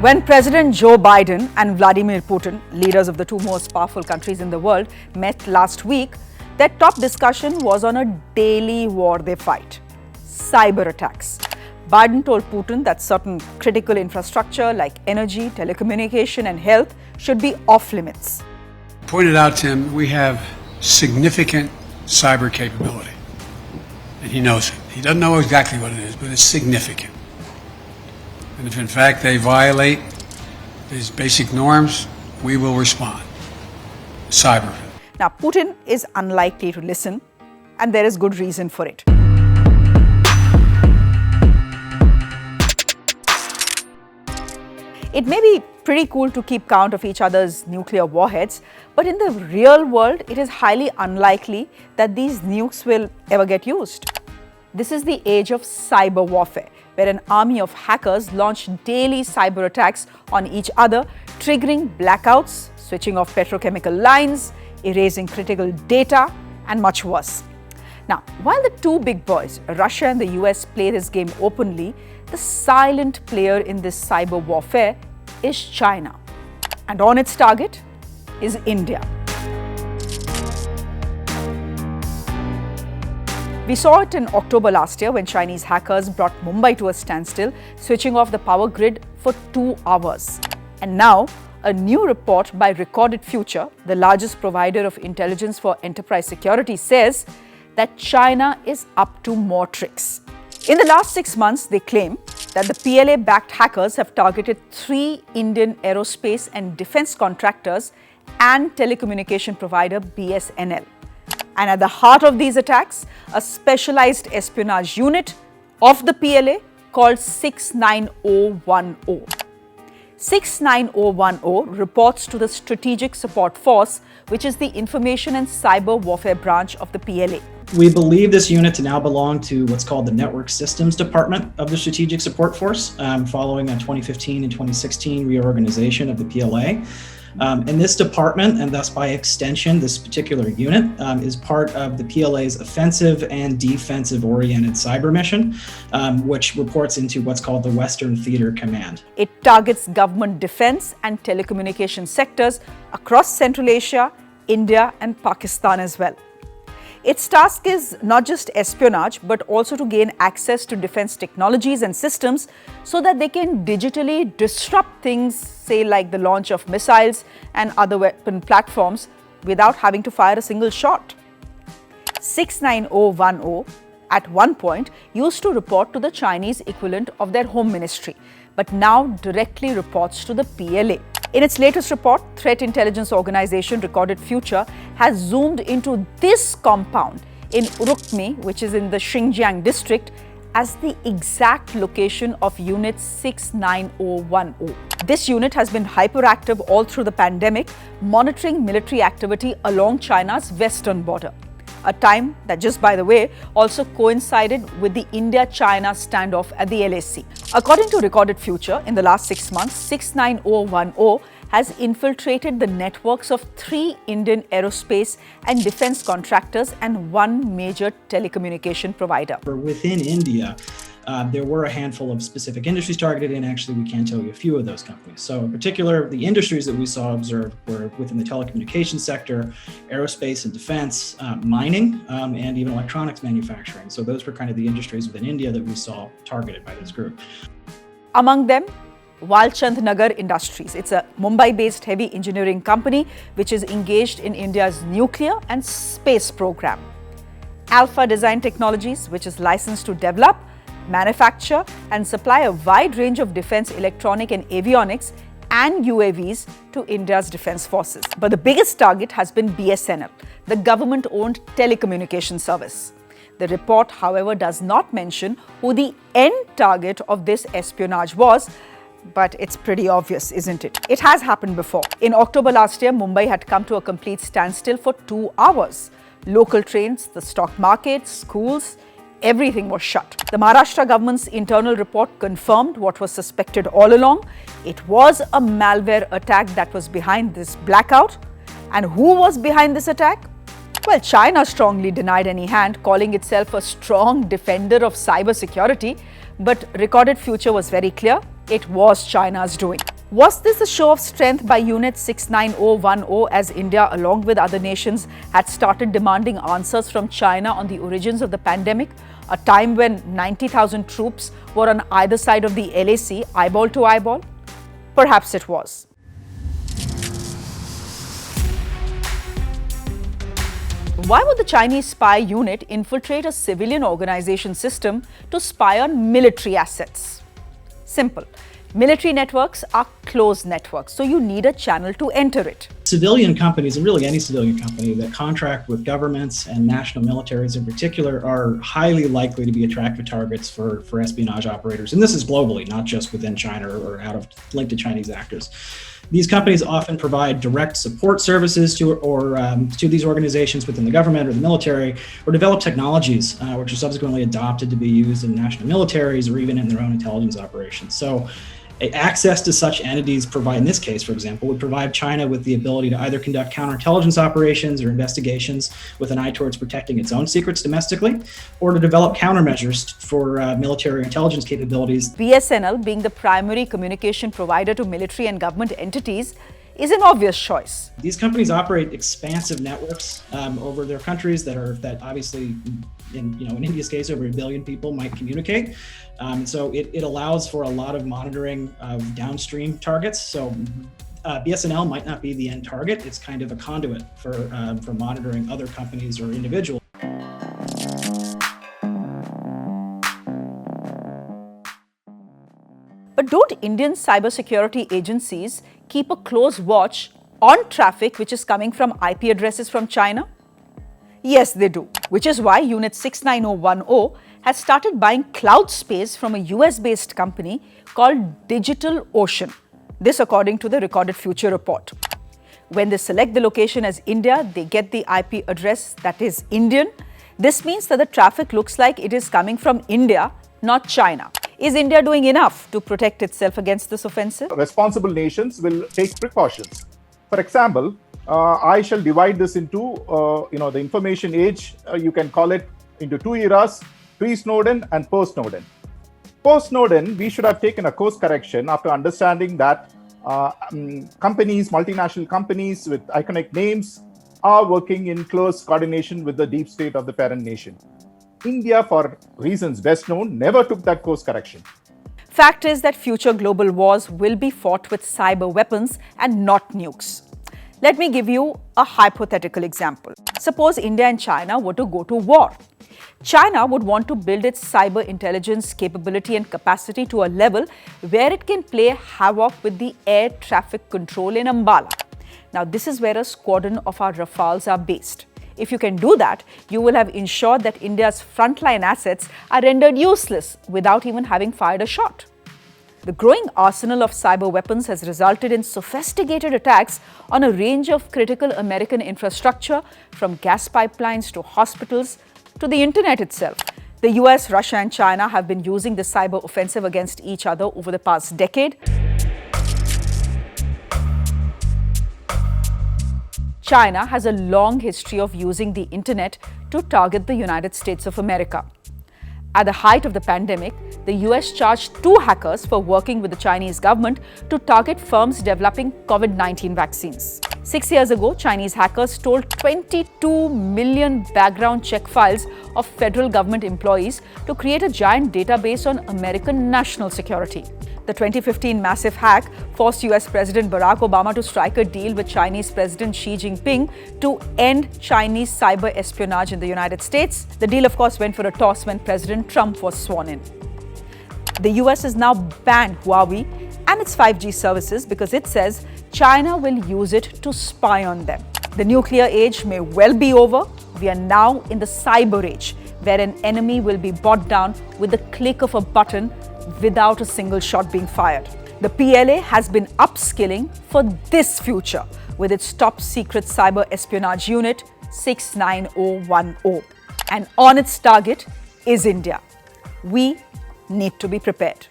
When President Joe Biden and Vladimir Putin, leaders of the two most powerful countries in the world, met last week, their top discussion was on a daily war they fight: cyber attacks. Biden told Putin that certain critical infrastructure like energy, telecommunication and health should be off limits. Pointed out to him, we have significant cyber capability. And he knows it. He doesn't know exactly what it is, but it's significant. And if in fact they violate these basic norms, we will respond. Cyber. Now, Putin is unlikely to listen, and there is good reason for it. It may be pretty cool to keep count of each other's nuclear warheads, but in the real world, it is highly unlikely that these nukes will ever get used. This is the age of cyber warfare, where an army of hackers launch daily cyber attacks on each other, triggering blackouts, switching off petrochemical lines, erasing critical data, and much worse. Now, while the two big boys, Russia and the US, play this game openly, the silent player in this cyber warfare is China. And on its target is India. We saw it in October last year when Chinese hackers brought Mumbai to a standstill, switching off the power grid for 2 hours. And now, a new report by Recorded Future, the largest provider of intelligence for enterprise security, says that China is up to more tricks. In the last 6 months, they claim that the PLA-backed hackers have targeted 3 Indian aerospace and defense contractors and telecommunication provider BSNL. And at the heart of these attacks, a specialized espionage unit of the PLA called 69010. 69010 reports to the Strategic Support Force, which is the Information and Cyber Warfare branch of the PLA. We believe this unit to now belong to what's called the Network Systems Department of the Strategic Support Force, following a 2015 and 2016 reorganization of the PLA. And this department, and thus by extension, this particular unit, is part of the PLA's offensive and defensive-oriented cyber mission, which reports into what's called the Western Theater Command. It targets government defense and telecommunication sectors across Central Asia, India, and Pakistan as well. Its task is not just espionage, but also to gain access to defense technologies and systems so that they can digitally disrupt things, say like the launch of missiles and other weapon platforms, without having to fire a single shot. 69010 at one point used to report to the Chinese equivalent of their home ministry, but now directly reports to the PLA. In its latest report, threat intelligence organization Recorded Future has zoomed into this compound in Urukmi, which is in the Xinjiang district, as the exact location of Unit 69010. This unit has been hyperactive all through the pandemic, monitoring military activity along China's western border. A time that, just by the way, also coincided with the India-China standoff at the LAC. According to Recorded Future, in the last 6 months, 69010 has infiltrated the networks of 3 Indian aerospace and defense contractors and 1 major telecommunication provider. Within India, there were a handful of specific industries targeted, and actually we can tell you a few of those companies. So in particular, the industries that we saw observed were within the telecommunications sector, aerospace and defense, mining, and even electronics manufacturing. So those were kind of the industries within India that we saw targeted by this group. Among them, Walchand Nagar Industries. It's a Mumbai-based heavy engineering company which is engaged in India's nuclear and space program. Alpha Design Technologies, which is licensed to develop, manufacture and supply a wide range of defense electronic and avionics and UAVs to India's defense forces. But the biggest target has been BSNL, the government-owned telecommunication service. The report, however, does not mention who the end target of this espionage was, but it's pretty obvious, isn't it? It has happened before. In October last year, Mumbai had come to a complete standstill for 2 hours. Local trains, the stock market, schools, everything was shut. The Maharashtra government's internal report confirmed what was suspected all along. It was a malware attack that was behind this blackout. And who was behind this attack? Well, China strongly denied any hand, calling itself a strong defender of cybersecurity. But Recorded Future was very clear, it was China's doing. Was this a show of strength by Unit 69010 as India, along with other nations, had started demanding answers from China on the origins of the pandemic, a time when 90,000 troops were on either side of the LAC, eyeball to eyeball? Perhaps it was. Why would the Chinese spy unit infiltrate a civilian organization system to spy on military assets? Simple. Military networks are closed networks, so you need a channel to enter it. Civilian companies, and really any civilian company that contract with governments and national militaries in particular, are highly likely to be attractive targets for espionage operators. And this is globally, not just within China or linked to Chinese actors. These companies often provide direct support services to these organizations within the government or the military, or develop technologies which are subsequently adopted to be used in national militaries or even in their own intelligence operations. So access to such entities in this case, for example, would provide China with the ability to either conduct counterintelligence operations or investigations with an eye towards protecting its own secrets domestically, or to develop countermeasures for military intelligence capabilities. BSNL, being the primary communication provider to military and government entities, is an obvious choice. These companies operate expansive networks over their countries that obviously, in India's case, over 1 billion people might communicate. So it allows for a lot of monitoring of downstream targets. So BSNL might not be the end target. It's kind of a conduit for monitoring other companies or individuals. But don't Indian cybersecurity agencies keep a close watch on traffic which is coming from IP addresses from China? Yes, they do, which is why Unit 69010 has started buying cloud space from a US-based company called Digital Ocean. This according to the Recorded Future report. When they select the location as India, they get the IP address that is Indian. This means that the traffic looks like it is coming from India, not China. Is India doing enough to protect itself against this offensive? Responsible nations will take precautions. For example, I shall divide this into, the information age, you can call it into two eras, pre-Snowden and post-Snowden. Post-Snowden, we should have taken a course correction after understanding that companies, multinational companies with iconic names are working in close coordination with the deep state of the parent nation. India, for reasons best known, never took that course correction. Fact is that future global wars will be fought with cyber weapons and not nukes. Let me give you a hypothetical example. Suppose India and China were to go to war. China would want to build its cyber intelligence capability and capacity to a level where it can play havoc with the air traffic control in Ambala. Now, this is where a squadron of our Rafales are based. If you can do that, you will have ensured that India's frontline assets are rendered useless without even having fired a shot. The growing arsenal of cyber weapons has resulted in sophisticated attacks on a range of critical American infrastructure, from gas pipelines to hospitals to the internet itself. The US, Russia and China have been using the cyber offensive against each other over the past decade. China has a long history of using the internet to target the United States of America. At the height of the pandemic, the US charged 2 hackers for working with the Chinese government to target firms developing COVID-19 vaccines. 6 years ago, Chinese hackers stole 22 million background check files of federal government employees to create a giant database on American national security. The 2015 massive hack forced US President Barack Obama to strike a deal with Chinese President Xi Jinping to end Chinese cyber espionage in the United States. The deal, of course, went for a toss when President Trump was sworn in. The US has now banned Huawei and its 5G services because it says China will use it to spy on them. The nuclear age may well be over. We are now in the cyber age, where an enemy will be brought down with the click of a button without a single shot being fired. The PLA has been upskilling for this future with its top secret cyber espionage unit 69010. And on its target is India. We need to be prepared.